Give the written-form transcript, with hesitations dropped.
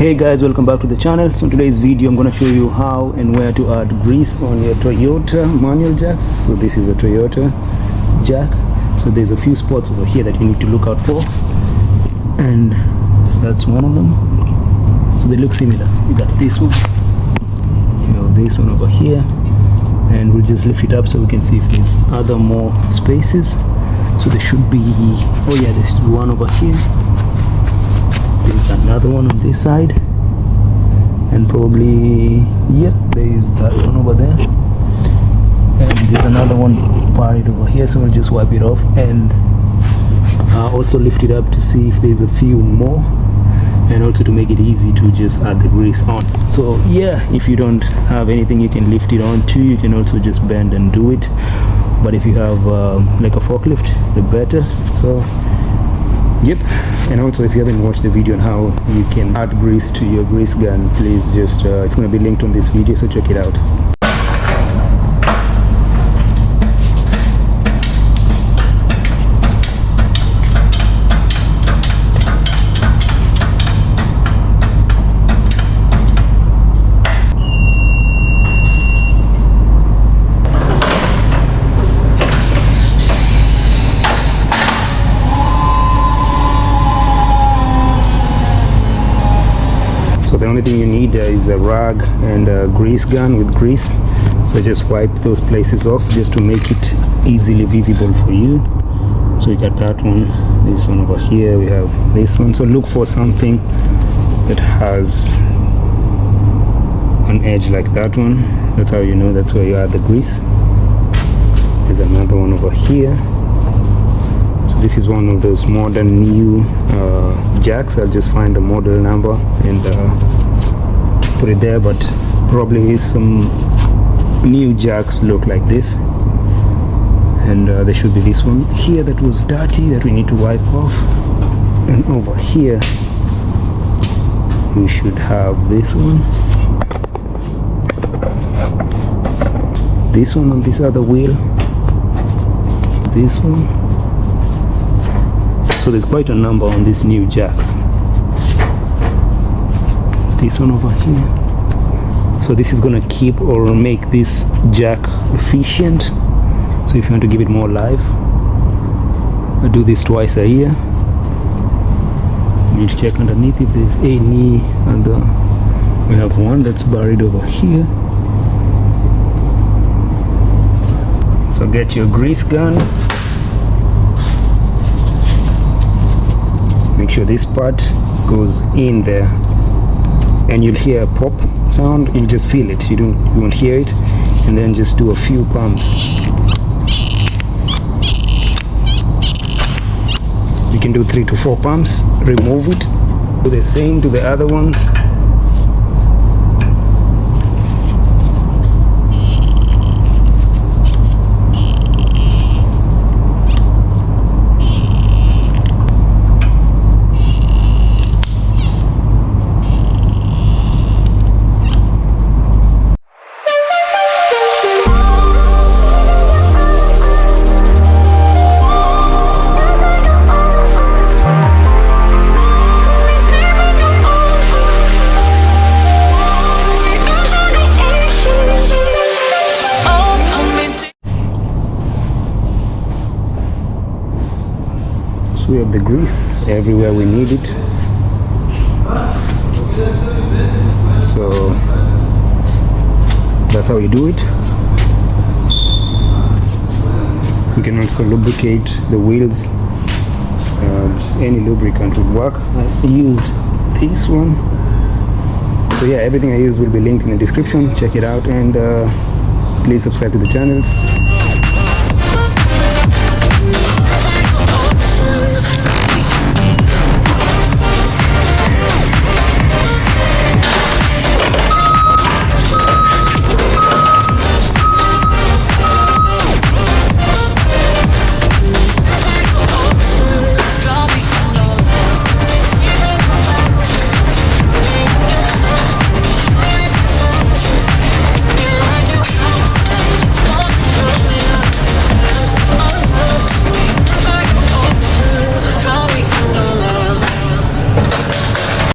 Hey guys, welcome back to the channel. So in today's video I'm going to show you how and where to add grease on your Toyota manual jacks. So this is a Toyota jack, so there's a few spots over here that you need to look out for, and that's one of them. So they look similar. You got this one, you have this one over here, and we'll just lift it up so we can see if there's other more spaces. So there should be, oh yeah, there's one over here. There's another one on this side, and probably, yeah, there is that one over there, and there's another one buried over here. So we'll just wipe it off and also lift it up to see if there's a few more, and also to make it easy to just add the grease on. So yeah, if you don't have anything you can lift it on to, you can also just bend and do it, but if you have like a forklift, the better. So yep. And also, if you haven't watched the video on how you can add grease to your grease gun, please just it's going to be linked on this video, so check it out. So the only thing you need is a rag and a grease gun with grease. So just wipe those places off just to make it easily visible for you. So you got that one, this one over here, we have this one. So look for something that has an edge like that one. That's how you know that's where you add the grease. There's another one over here. So this is one of those modern new jacks. I'll just find the model number and put it there, but probably some new jacks look like this, and there should be this one here that was dirty that we need to wipe off, and over here we should have this one on this other wheel, this one. So there's quite a number on these new jacks. This one over here. So this is gonna keep or make this jack efficient. So if you want to give it more life, I do this twice a year. You need to check underneath if there's any other. We have one that's buried over here. So get your grease gun. Make sure this part goes in there, and you'll hear a pop sound. You'll just feel it, you won't hear it, and then just do a few pumps. You can do 3 to 4 pumps, remove it, do the same to the other ones. So we have the grease everywhere we need it. So that's how you do it. You can also lubricate the wheels. Any lubricant would work. I used this one. So yeah, everything I use will be linked in the description. Check it out, and please subscribe to the channels.